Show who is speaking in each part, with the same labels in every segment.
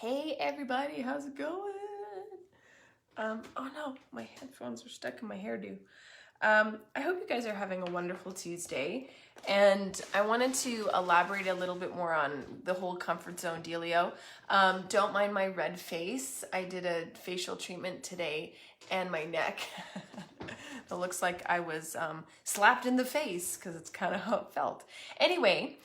Speaker 1: Hey everybody, how's it going? Oh no, my headphones are stuck in my hairdo. I hope you guys are having a wonderful Tuesday, and I wanted to elaborate a little bit more on the whole comfort zone dealio. Don't mind my red face. I did a facial treatment today and my neck. It looks like I was slapped in the face because it's kind of how it felt. Anyway,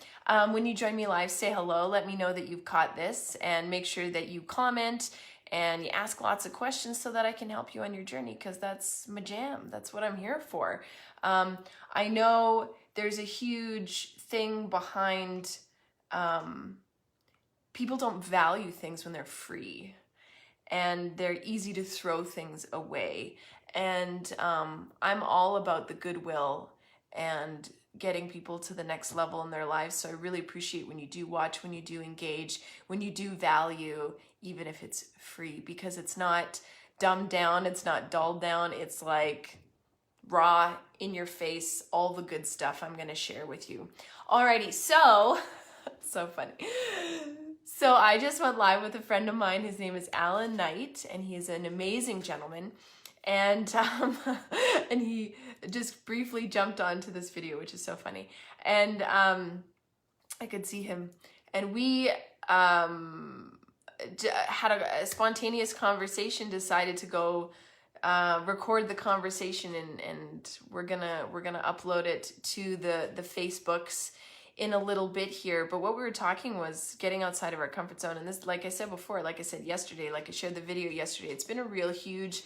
Speaker 1: when you join me live, say hello. Let me know that you've caught this, and make sure that you comment and you ask lots of questions so that I can help you on your journey, because that's my jam. That's what I'm here for. I know there's a huge thing behind people don't value things when they're free, and they're easy to throw things away. And I'm all about the goodwill and getting people to the next level in their lives. So I really appreciate when you do watch, when you do engage, when you do value, even if it's free, because it's not dumbed down, it's not dulled down, it's like raw, in your face, all the good stuff I'm gonna share with you. Alrighty, so, so funny. So I just went live with a friend of mine. His name is Alan Knight, and he is an amazing gentleman. And and he just briefly jumped onto this video, which is so funny. And I could see him, and we had a spontaneous conversation. Decided to go record the conversation, and we're gonna upload it to the Facebooks in a little bit here. But what we were talking was getting outside of our comfort zone. And this, like I said before, like I said yesterday, like I shared the video yesterday, it's been a real huge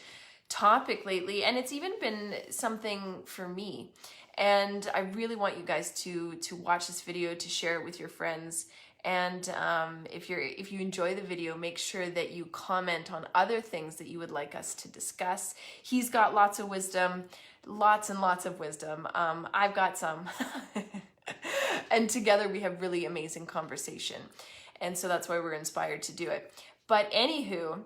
Speaker 1: topic lately, and it's even been something for me. And I really want you guys to watch this video, to share it with your friends. And if you enjoy the video, make sure that you comment on other things that you would like us to discuss. He's got lots of wisdom, lots and lots of wisdom. I've got some. And together we have really amazing conversation. And so that's why we're inspired to do it. But anywho,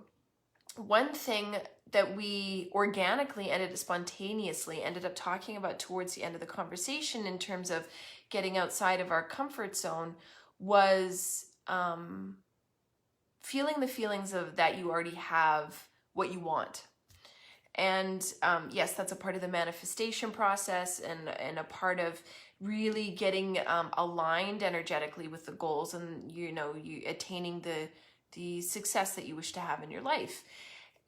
Speaker 1: one thing that we organically spontaneously ended up talking about towards the end of the conversation in terms of getting outside of our comfort zone was feeling the feelings of that you already have what you want. And yes, that's a part of the manifestation process, and a part of really getting aligned energetically with the goals, and you attaining the success that you wish to have in your life.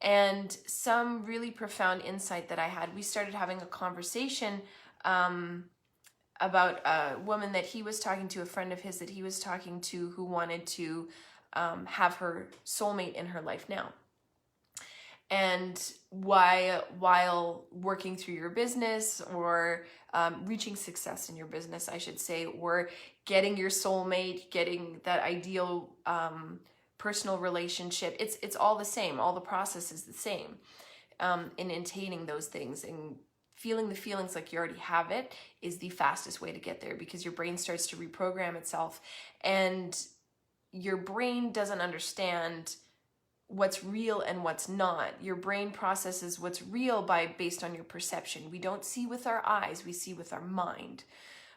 Speaker 1: And some really profound insight that I had, we started having a conversation about a woman that he was talking to, a friend of his that he was talking to, who wanted to have her soulmate in her life now. And while working through your business, or reaching success in your business, I should say, or getting your soulmate, getting that ideal personal relationship, it's all the same. All the process is the same in attaining those things. And feeling the feelings like you already have it is the fastest way to get there, because your brain starts to reprogram itself, and your brain doesn't understand what's real and what's not. Your brain processes what's real based on your perception. We don't see with our eyes, we see with our mind.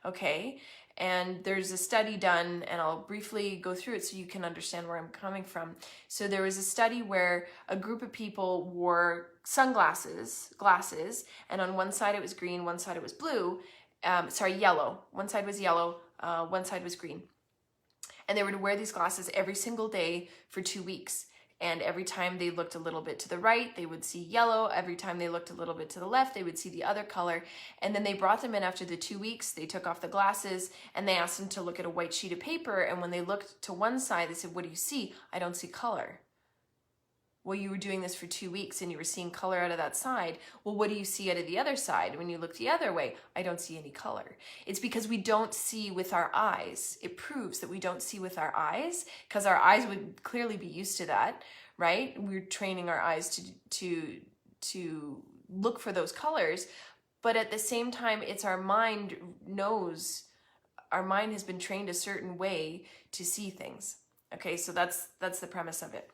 Speaker 1: Okay? And there's a study done, and I'll briefly go through it so you can understand where I'm coming from. So there was a study where a group of people wore glasses, and on one side it was green, one side it was blue, yellow. One side was yellow, one side was green. And they were to wear these glasses every single day for 2 weeks. And every time they looked a little bit to the right, they would see yellow. Every time they looked a little bit to the left, they would see the other color. And then they brought them in after the 2 weeks. They took off the glasses, and they asked them to look at a white sheet of paper. And when they looked to one side, they said, "What do you see?" "I don't see color." "Well, you were doing this for 2 weeks and you were seeing color out of that side. Well, what do you see out of the other side? When you look the other way?" "I don't see any color." It's because we don't see with our eyes. It proves that we don't see with our eyes, because our eyes would clearly be used to that, right? We're training our eyes to look for those colors. But at the same time, it's our mind knows, our mind has been trained a certain way to see things. Okay, so that's the premise of it.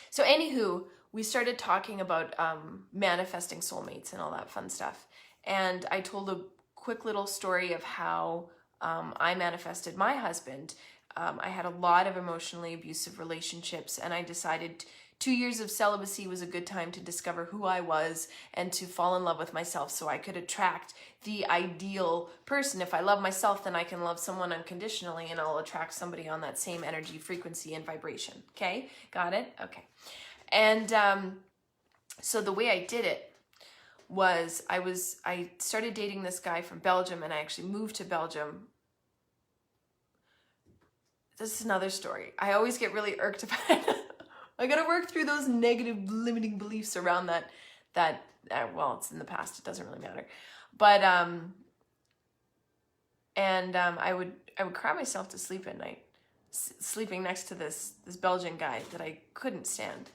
Speaker 1: So anywho, we started talking about manifesting soulmates and all that fun stuff. And I told a quick little story of how I manifested my husband I had a lot of emotionally abusive relationships, and I decided 2 years of celibacy was a good time to discover who I was and to fall in love with myself so I could attract the ideal person. If I love myself, then I can love someone unconditionally, and I'll attract somebody on that same energy, frequency, and vibration. Okay? Got it? Okay. And so the way I did it was I started dating this guy from Belgium, and I actually moved to Belgium. This is another story. I always get really irked about it. I gotta work through those negative limiting beliefs around that well, it's in the past, it doesn't really matter. But I would cry myself to sleep at night, sleeping next to this Belgian guy that I couldn't stand,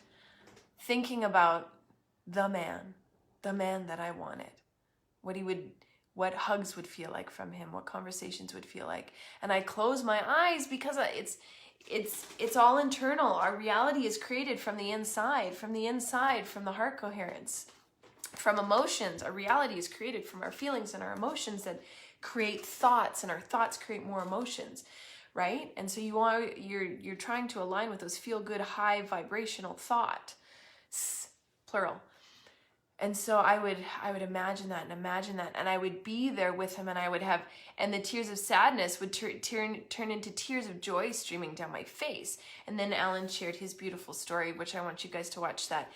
Speaker 1: thinking about the man that I wanted, what hugs would feel like from him, what conversations would feel like. And I close my eyes because it's all internal. Our reality is created from the inside, from the heart coherence, from emotions. Our reality is created from our feelings and our emotions that create thoughts, and our thoughts create more emotions, right? And so you're trying to align with those feel-good, high vibrational thought, plural. And so I would imagine that, and I would be there with him, and the tears of sadness would turn into tears of joy streaming down my face. And then Alan shared his beautiful story, which I want you guys to watch that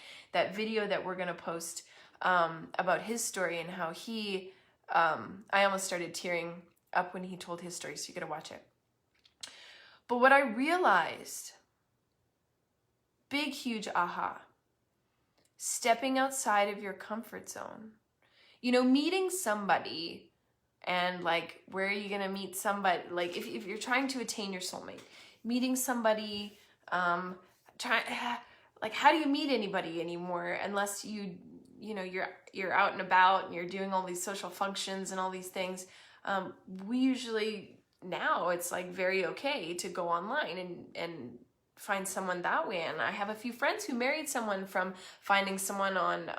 Speaker 1: video that we're gonna post about his story, and how he, I almost started tearing up when he told his story, so you gotta watch it. But what I realized, big, huge aha, stepping outside of your comfort zone. You know, meeting somebody, and like, where are you going to meet somebody? Like, if you're trying to attain your soulmate, meeting somebody, like, how do you meet anybody anymore unless you're out and about and you're doing all these social functions and all these things. We usually, now it's like very okay to go online and find someone that way. And I have a few friends who married someone from finding someone on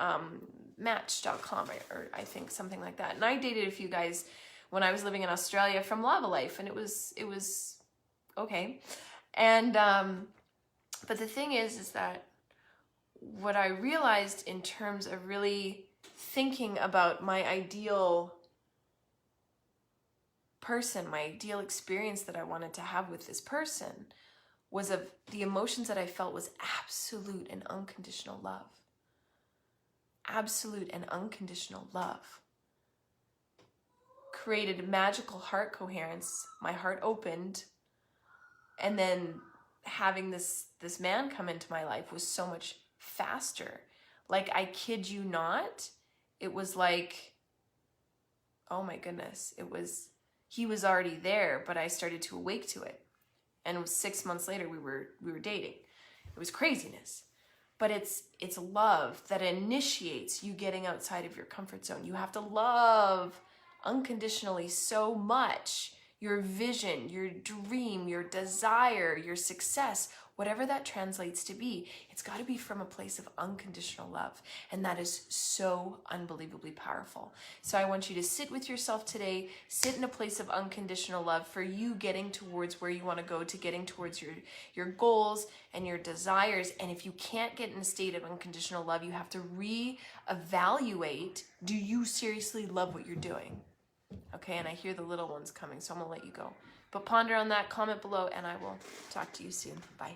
Speaker 1: Match.com, or I think something like that. And I dated a few guys when I was living in Australia from Lava Life, and it was okay. And but the thing is that what I realized in terms of really thinking about my ideal person, my ideal experience that I wanted to have with this person, was of the emotions that I felt was absolute and unconditional love. Absolute and unconditional love created magical heart coherence. My heart opened, and then having this man come into my life was so much faster. Like, I kid you not, it was like, oh my goodness, he was already there, but I started to awake to it. And it was 6 months later, we were dating. It was craziness. But it's love that initiates you getting outside of your comfort zone. You have to love unconditionally so much your vision, your dream, your desire, your success, whatever that translates to be. It's got to be from a place of unconditional love. And that is so unbelievably powerful. So I want you to sit with yourself today, sit in a place of unconditional love for you getting towards where you want to go, to getting towards your goals and your desires. And if you can't get in a state of unconditional love, you have to reevaluate, do you seriously love what you're doing? Okay, and I hear the little ones coming, so I'm going to let you go. But ponder on that, comment below, and I will talk to you soon. Bye.